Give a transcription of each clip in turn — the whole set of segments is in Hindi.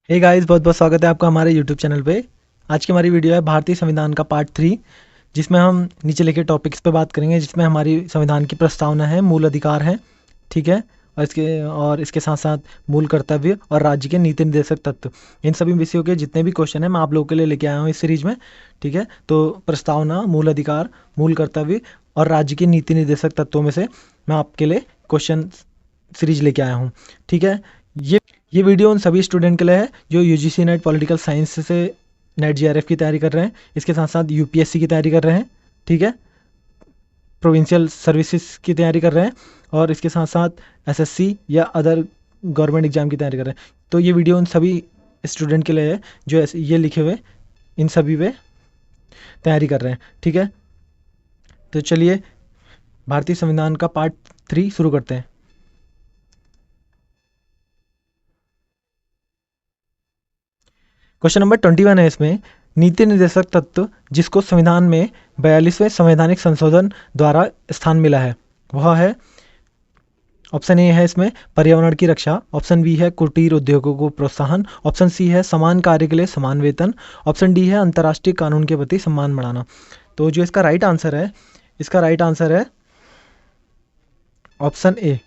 हे गाइस, बहुत बहुत स्वागत है आपका हमारे यूट्यूब चैनल पे। आज की हमारी वीडियो है भारतीय संविधान का पार्ट 3, जिसमें हम नीचे लिखे टॉपिक्स पे बात करेंगे, जिसमें हमारी संविधान की प्रस्तावना है, मूल अधिकार हैं, ठीक है। और इसके साथ साथ मूल कर्तव्य और राज्य के नीति निर्देशक तत्व, इन सभी विषयों के जितने भी क्वेश्चन हैं मैं आप लोगों के लिए लेके आया हूँ इस सीरीज में, ठीक है। तो प्रस्तावना, मूल अधिकार, मूल कर्तव्य और राज्य के नीति निर्देशक तत्वों में से मैं आपके लिए क्वेश्चन सीरीज लेके आया हूँ, ठीक है। ये वीडियो उन सभी स्टूडेंट के लिए है जो यूजीसी नेट पॉलिटिकल साइंस से नेट जीआरएफ की तैयारी कर रहे हैं, इसके साथ साथ यूपीएससी की तैयारी कर रहे हैं, ठीक है, प्रोविंशियल सर्विसेज की तैयारी कर रहे हैं, और इसके साथ साथ एसएससी या अदर गवर्नमेंट एग्जाम की तैयारी कर रहे हैं। तो ये वीडियो उन सभी स्टूडेंट के लिए है जो ये लिखे हुए इन सभी पे तैयारी कर रहे हैं, ठीक है। तो चलिए भारतीय संविधान का पार्ट 3 शुरू करते हैं। क्वेश्चन नंबर 21 है इसमें, नीति निर्देशक तत्व जिसको संविधान में 42वें संवैधानिक संशोधन द्वारा स्थान मिला है वह है। ऑप्शन ए है इसमें पर्यावरण की रक्षा, ऑप्शन बी है कुटीर उद्योगों को प्रोत्साहन, ऑप्शन सी है समान कार्य के लिए समान वेतन, ऑप्शन डी है अंतर्राष्ट्रीय कानून के प्रति सम्मान बढ़ाना। तो जो इसका राइट आंसर है, इसका राइट आंसर है ऑप्शन ए।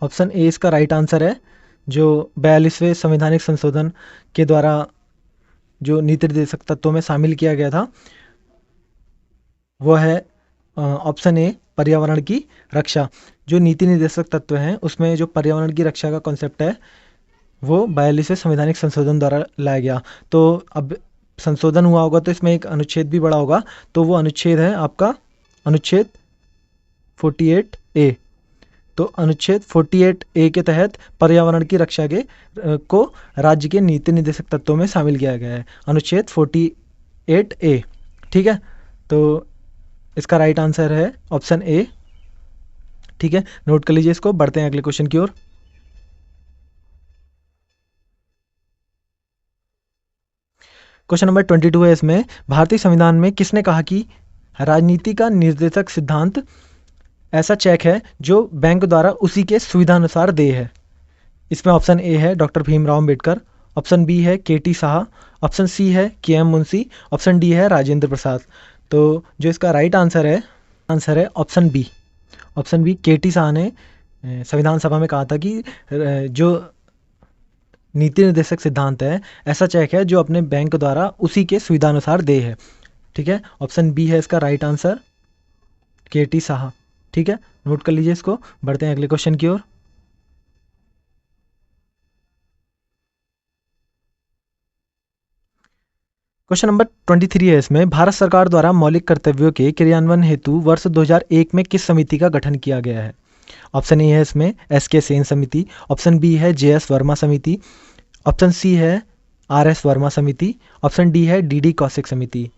ऑप्शन ए इसका राइट आंसर है, जो 42वें संवैधानिक संशोधन के द्वारा जो नीति निर्देशक तत्वों में शामिल किया गया था वो है ऑप्शन ए पर्यावरण की रक्षा। जो नीति निर्देशक तत्व हैं उसमें जो पर्यावरण की रक्षा का कॉन्सेप्ट है वो 42वें संवैधानिक संशोधन द्वारा लाया गया। तो अब संशोधन हुआ होगा तो इसमें एक अनुच्छेद भी बड़ा होगा, तो वो अनुच्छेद है आपका अनुच्छेद 48A। तो अनुच्छेद 48A के तहत पर्यावरण की रक्षा को राज्य के नीति निर्देशक तत्वों में शामिल किया गया है, अनुच्छेद 48A, ठीक है। तो इसका राइट आंसर है ऑप्शन ए, ठीक है। नोट कर लीजिए इसको, बढ़ते हैं अगले क्वेश्चन की ओर। क्वेश्चन नंबर 22 है इसमें, भारतीय संविधान में किसने कहा कि राजनीति का निर्देशक सिद्धांत ऐसा चेक है जो बैंक द्वारा उसी के सुविधानुसार दे है। इसमें ऑप्शन ए है doctor Bhimrao Ambedkar, option B है K T Shah, option C है के एम मुंशी, ऑप्शन डी है राजेंद्र प्रसाद। तो जो इसका राइट आंसर है ऑप्शन बी। ऑप्शन बी के टी शाह ने संविधान सभा में कहा था कि जो नीति निर्देशक सिद्धांत है ऐसा चेक है जो अपने बैंक द्वारा उसी के सुविधानुसार दे है, ठीक है। ऑप्शन बी है इसका राइट आंसर, के टी शाह, ठीक है। नोट कर लीजिए इसको, बढ़ते हैं अगले क्वेश्चन की ओर। क्वेश्चन नंबर 23 है इसमें, भारत सरकार द्वारा मौलिक कर्तव्यों के क्रियान्वयन हेतु वर्ष 2001 में किस समिति का गठन किया गया है। ऑप्शन ए है इसमें एस के सेन समिति, ऑप्शन बी है जे एस वर्मा समिति, ऑप्शन सी है आर एस वर्मा समिति, ऑप्शन डी है डी डी कौशिक समिति।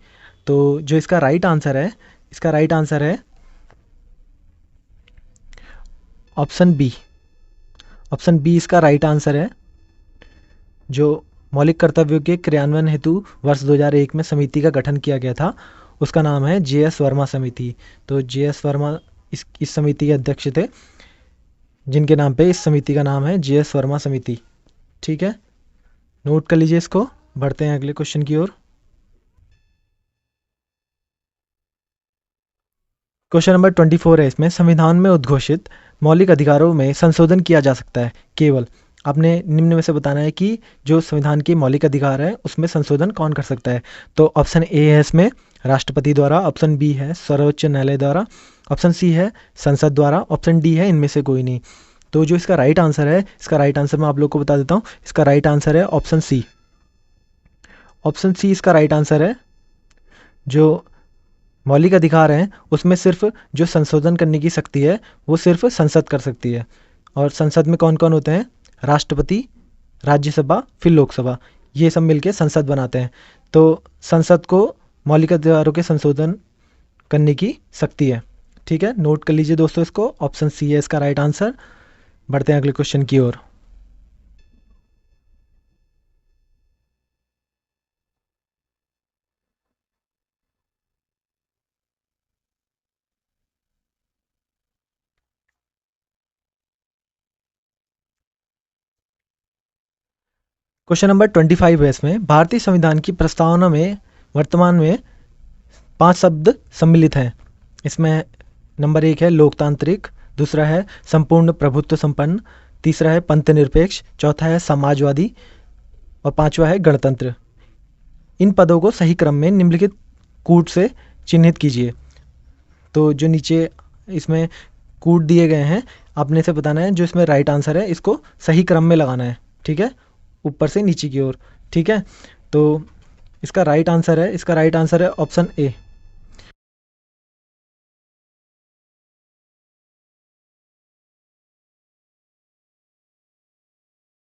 तो जो इसका राइट आंसर है, इसका राइट आंसर है ऑप्शन बी। ऑप्शन बी इसका राइट आंसर है, जो मौलिक कर्तव्यों के क्रियान्वयन हेतु वर्ष 2001 में समिति का गठन किया गया था उसका नाम है जे एस वर्मा समिति। तो जे एस वर्मा इस समिति के अध्यक्ष थे, जिनके नाम पे इस समिति का नाम है जे एस वर्मा समिति, ठीक है। नोट कर लीजिए इसको, बढ़ते हैं अगले क्वेश्चन की ओर। क्वेश्चन नंबर 24 है इसमें, संविधान में उद्घोषित मौलिक अधिकारों में संशोधन किया जा सकता है केवल। आपने निम्न में से बताना है कि जो संविधान के मौलिक अधिकार है उसमें संशोधन कौन कर सकता है। तो ऑप्शन ए है इसमें राष्ट्रपति द्वारा, ऑप्शन बी है सर्वोच्च न्यायालय द्वारा, ऑप्शन सी है संसद द्वारा, ऑप्शन डी है इनमें से कोई नहीं। तो जो इसका राइट आंसर है, इसका राइट आंसर मैं आप लोग को बता देता हूँ, इसका राइट आंसर है ऑप्शन सी। ऑप्शन सी इसका राइट आंसर है। जो मौलिक अधिकार हैं उसमें सिर्फ जो संशोधन करने की शक्ति है वो सिर्फ संसद कर सकती है। और संसद में कौन कौन होते हैं, राष्ट्रपति, राज्यसभा, फिर लोकसभा, ये सब मिलके संसद बनाते हैं। तो संसद को मौलिक अधिकारों के संशोधन करने की शक्ति है, ठीक है। नोट कर लीजिए दोस्तों इसको, ऑप्शन सी है इसका राइट आंसर। बढ़ते हैं अगले क्वेश्चन की ओर। क्वेश्चन नंबर 25 है इसमें, भारतीय संविधान की प्रस्तावना में वर्तमान में 5 शब्द सम्मिलित हैं। इसमें नंबर 1 है लोकतांत्रिक, दूसरा है संपूर्ण प्रभुत्व संपन्न, तीसरा है पंथ निरपेक्ष, चौथा है समाजवादी और पांचवा है गणतंत्र। इन पदों को सही क्रम में निम्नलिखित कूट से चिन्हित कीजिए। तो जो नीचे इसमें कूट दिए गए हैं, आपने से बताना है जो इसमें राइट आंसर है इसको सही क्रम में लगाना है, ठीक है, ऊपर से नीचे की ओर, ठीक है। तो इसका राइट आंसर है ऑप्शन ए।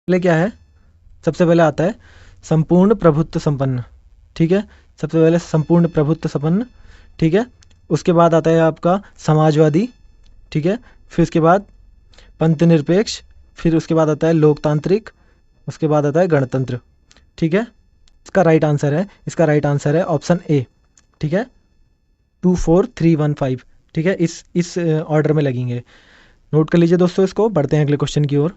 पहले क्या है, सबसे पहले आता है संपूर्ण प्रभुत्व संपन्न, ठीक है, सबसे पहले संपूर्ण प्रभुत्व संपन्न, ठीक है। उसके बाद आता है आपका समाजवादी, ठीक है, फिर उसके बाद पंथ निरपेक्ष, फिर उसके बाद आता है लोकतांत्रिक, उसके बाद आता है गणतंत्र, ठीक है। इसका राइट आंसर है ऑप्शन ए, ठीक है, 2 4 3 1 5, ठीक है, इस ऑर्डर में लगेंगे। नोट कर लीजिए दोस्तों इसको, बढ़ते हैं अगले क्वेश्चन की ओर।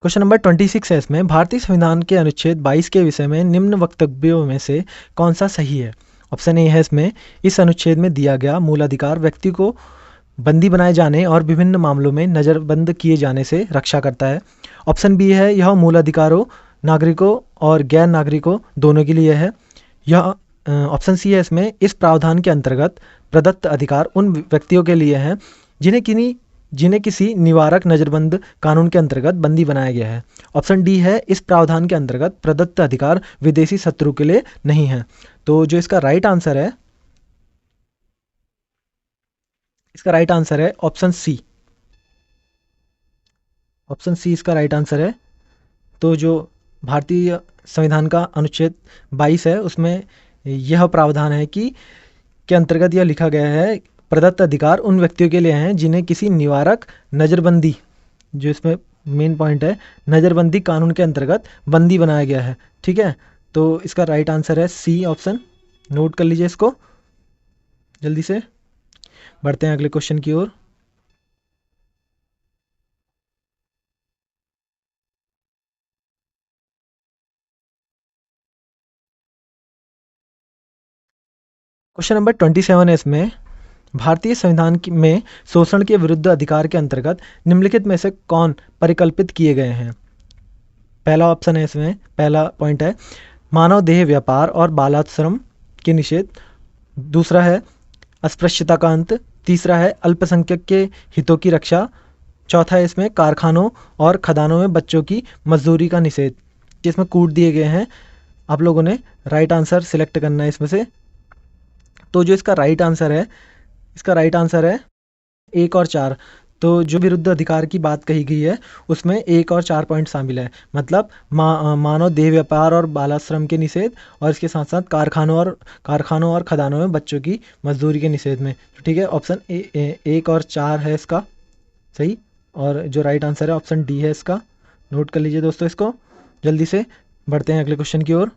क्वेश्चन नंबर 26 है इसमें, भारतीय संविधान के अनुच्छेद 22 के विषय में निम्न वक्तव्यों में से कौन सा सही है। ऑप्शन ए है इसमें, इस अनुच्छेद में दिया गया मूल अधिकार व्यक्ति को बंदी बनाए जाने और विभिन्न मामलों में नज़रबंद किए जाने से रक्षा करता है। ऑप्शन बी है, यह मूल अधिकारों नागरिकों और गैर नागरिकों दोनों के लिए है। यह ऑप्शन सी है इसमें, इस प्रावधान के अंतर्गत प्रदत्त अधिकार उन व्यक्तियों के लिए हैं जिन्हें किसी निवारक नज़रबंद कानून के अंतर्गत बंदी बनाया गया है। ऑप्शन डी है, इस प्रावधान के अंतर्गत प्रदत्त अधिकार विदेशी शत्रु के लिए नहीं है। तो जो इसका राइट आंसर है ऑप्शन सी। ऑप्शन सी इसका राइट आंसर है। तो जो भारतीय संविधान का अनुच्छेद 22 है उसमें यह प्रावधान है कि के अंतर्गत यह लिखा गया है, प्रदत्त अधिकार उन व्यक्तियों के लिए हैं जिन्हें किसी निवारक नज़रबंदी, जो इसमें मेन पॉइंट है, नज़रबंदी कानून के अंतर्गत बंदी बनाया गया है, ठीक है। तो इसका राइट आंसर है सी ऑप्शन। नोट कर लीजिए इसको जल्दी से, बढ़ते हैं अगले क्वेश्चन की ओर। क्वेश्चन नंबर 27 है इसमें, भारतीय संविधान में शोषण के विरुद्ध अधिकार के अंतर्गत निम्नलिखित में से कौन परिकल्पित किए गए हैं। पहला ऑप्शन है इसमें, पहला पॉइंट है मानव देह व्यापार और बालाश्रम के निषेध, दूसरा है अस्पृश्यता का अंत, तीसरा है अल्पसंख्यक के हितों की रक्षा, चौथा है इसमें कारखानों और खदानों में बच्चों की मजदूरी का निषेध। जिसमें कूट दिए गए हैं, आप लोगों ने राइट आंसर सिलेक्ट करना है इसमें से। तो जो इसका राइट आंसर है 1 और 4। तो जो विरुद्ध अधिकार की बात कही गई है उसमें 1 और 4 पॉइंट शामिल है, मतलब मानव देह व्यापार और बालाश्रम के निषेध, और इसके साथ साथ कारखानों और खदानों में बच्चों की मजदूरी के निषेध में। तो ठीक है, ऑप्शन 1 और 4 है इसका सही, और जो राइट आंसर है ऑप्शन डी है इसका। नोट कर लीजिए दोस्तों इसको जल्दी से, बढ़ते हैं अगले क्वेश्चन की ओर।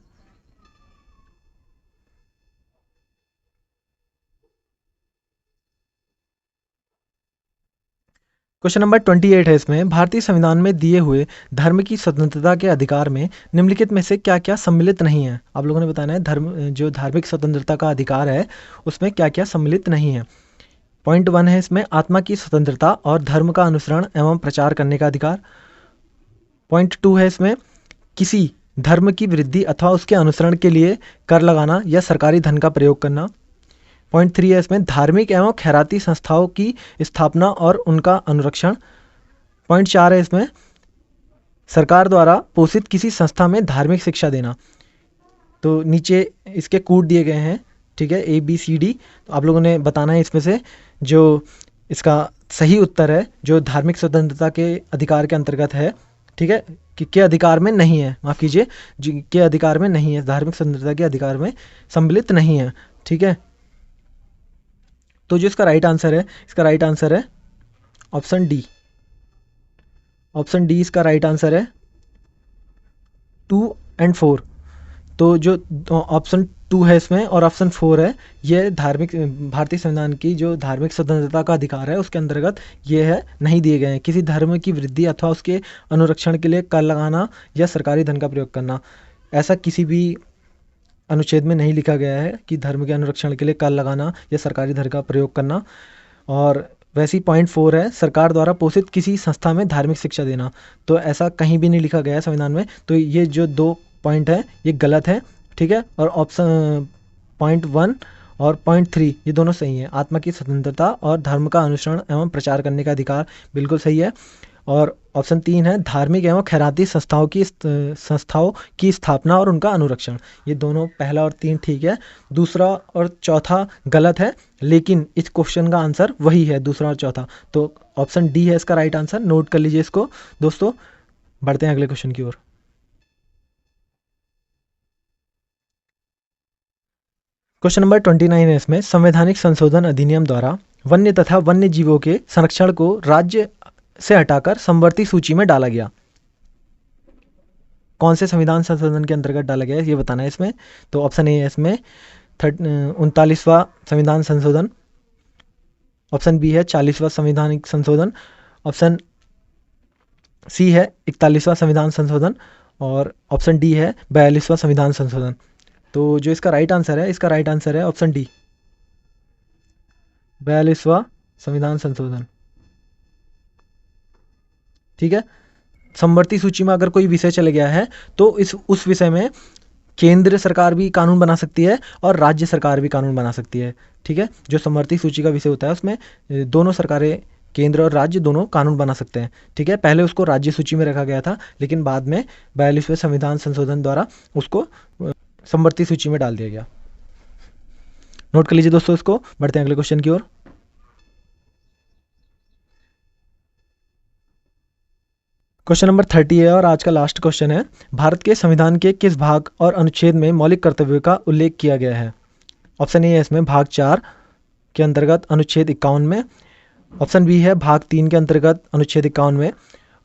क्वेश्चन नंबर 28 है इसमें, भारतीय संविधान में दिए हुए धर्म की स्वतंत्रता के अधिकार में निम्नलिखित में से क्या क्या सम्मिलित नहीं है। आप लोगों ने बताना है जो धार्मिक स्वतंत्रता का अधिकार है उसमें क्या क्या सम्मिलित नहीं है। पॉइंट 1 है इसमें आत्मा की स्वतंत्रता और धर्म का अनुसरण एवं प्रचार करने का अधिकार। पॉइंट 2 है इसमें किसी धर्म की वृद्धि अथवा उसके अनुसरण के लिए कर लगाना या सरकारी धन का प्रयोग करना। पॉइंट 3 है इसमें धार्मिक एवं खैराती संस्थाओं की स्थापना और उनका अनुरक्षण। पॉइंट 4 है इसमें सरकार द्वारा पोषित किसी संस्था में धार्मिक शिक्षा देना। तो नीचे इसके कूट दिए गए हैं, ठीक है, ABCD। तो आप लोगों ने बताना है इसमें से जो इसका सही उत्तर है, जो धार्मिक स्वतंत्रता के अधिकार के अंतर्गत है, ठीक है, कि के अधिकार में नहीं है, माफ़ कीजिए, के अधिकार में नहीं है, धार्मिक स्वतंत्रता के अधिकार में सम्मिलित नहीं है, ठीक है। तो जो इसका राइट आंसर है ऑप्शन डी। ऑप्शन डी इसका राइट आंसर है 2 और 4। तो जो ऑप्शन 2 है इसमें, और ऑप्शन 4 है ये धार्मिक, भारतीय संविधान की जो धार्मिक स्वतंत्रता का अधिकार है उसके अंतर्गत ये है, नहीं दिए गए हैं। किसी धर्म की वृद्धि अथवा उसके अनुरक्षण के लिए कर लगाना या सरकारी धन का प्रयोग करना, ऐसा किसी भी अनुच्छेद में नहीं लिखा गया है कि धर्म के अनुरक्षण के लिए कर लगाना या सरकारी धन का प्रयोग करना। और वैसी पॉइंट 4 है सरकार द्वारा पोषित किसी संस्था में धार्मिक शिक्षा देना, तो ऐसा कहीं भी नहीं लिखा गया है संविधान में। तो ये जो 2 पॉइंट है ये गलत है, ठीक है। और ऑप्शन पॉइंट 1 और पॉइंट 3 ये दोनों सही हैं। आत्मा की स्वतंत्रता और धर्म का अनुसरण एवं प्रचार करने का अधिकार बिल्कुल सही है। और ऑप्शन 3 है धार्मिक एवं खैराती संस्थाओं की स्थापना और उनका अनुरक्षण, ये दोनों पहला और 3 ठीक है, दूसरा और चौथा गलत है। लेकिन इस क्वेश्चन का आंसर वही है, दूसरा और चौथा, तो ऑप्शन डी है इसका राइट आंसर। नोट कर लीजिए इसको दोस्तों। बढ़ते हैं अगले क्वेश्चन की ओर। क्वेश्चन नंबर 29 है इसमें, संवैधानिक संशोधन अधिनियम द्वारा वन्य तथा वन्य जीवों के संरक्षण को राज्य से हटाकर समवर्ती सूची में डाला गया। कौन से संविधान संशोधन के अंतर्गत डाला गया है ये बताना है इसमें। तो ऑप्शन ए है इसमें 39वां संविधान संशोधन, ऑप्शन बी है 40वां संविधानिक संशोधन, ऑप्शन सी है 41वां संविधान संशोधन, और ऑप्शन डी है 42वां संविधान संशोधन। तो जो इसका राइट आंसर है, इसका राइट आंसर है ऑप्शन डी, 42वां संविधान संशोधन, ठीक है। समवर्ती सूची में अगर कोई विषय चले गया है तो उस विषय में केंद्र सरकार भी कानून बना सकती है और राज्य सरकार भी कानून बना सकती है, ठीक है। जो समवर्ती सूची का विषय होता है उसमें दोनों सरकारें, केंद्र और राज्य दोनों कानून बना सकते हैं, ठीक है। पहले उसको राज्य सूची में रखा गया था, लेकिन बाद में 42वें संविधान संशोधन द्वारा उसको समवर्ती सूची में डाल दिया गया। नोट कर लीजिए दोस्तों इसको। बढ़ते हैं अगले क्वेश्चन की ओर। क्वेश्चन नंबर 30 है और आज का लास्ट क्वेश्चन है, भारत के संविधान के किस भाग और अनुच्छेद में मौलिक कर्तव्यों का उल्लेख किया गया है। ऑप्शन ए है इसमें भाग 4 के अंतर्गत अनुच्छेद 51 में, ऑप्शन बी है भाग 3 के अंतर्गत अनुच्छेद 51 में,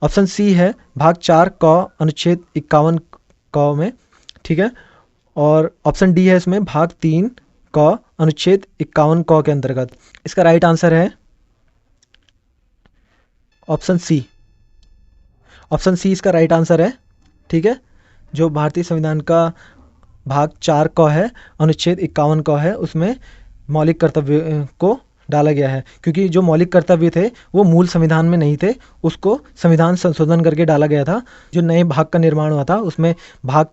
ऑप्शन सी है भाग 4 क अनुच्छेद 51 क में, ठीक है, और ऑप्शन डी है इसमें भाग 3 क अनुच्छेद 51 क के अंतर्गत। इसका राइट आंसर है ऑप्शन सी, ऑप्शन सी इसका राइट आंसर है, ठीक है। जो भारतीय संविधान का भाग 4 क है अनुच्छेद 51 क है उसमें मौलिक कर्तव्य को डाला गया है, क्योंकि जो मौलिक कर्तव्य थे वो मूल संविधान में नहीं थे, उसको संविधान संशोधन करके डाला गया था। जो नए भाग का निर्माण हुआ था उसमें भाग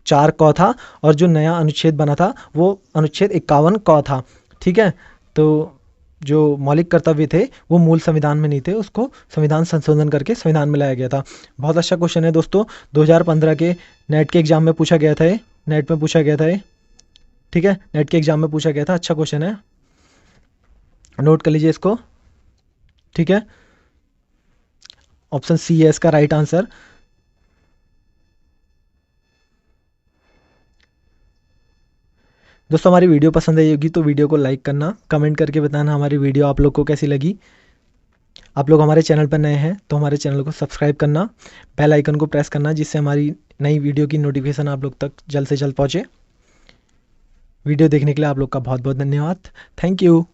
4 क था और जो नया अनुच्छेद बना था वो अनुच्छेद 51 क था, ठीक है। तो जो मौलिक कर्तव्य थे वो मूल संविधान में नहीं थे, उसको संविधान संशोधन करके संविधान में लाया गया था। बहुत अच्छा क्वेश्चन है दोस्तों, 2015 के नेट के एग्जाम में पूछा गया था ये, नेट में पूछा गया था ये, ठीक है, नेट के एग्जाम में पूछा गया था। अच्छा क्वेश्चन है, नोट कर लीजिए इसको, ठीक है। ऑप्शन सी है इसका राइट आंसर। दोस्तों हमारी वीडियो पसंद आई होगी तो वीडियो को लाइक करना, कमेंट करके बताना हमारी वीडियो आप लोग को कैसी लगी। आप लोग हमारे चैनल पर नए हैं तो हमारे चैनल को सब्सक्राइब करना, बेल आइकन को प्रेस करना, जिससे हमारी नई वीडियो की नोटिफिकेशन आप लोग तक जल्द से जल्द पहुँचे। वीडियो देखने के लिए आप लोग का बहुत बहुत धन्यवाद। Thank you.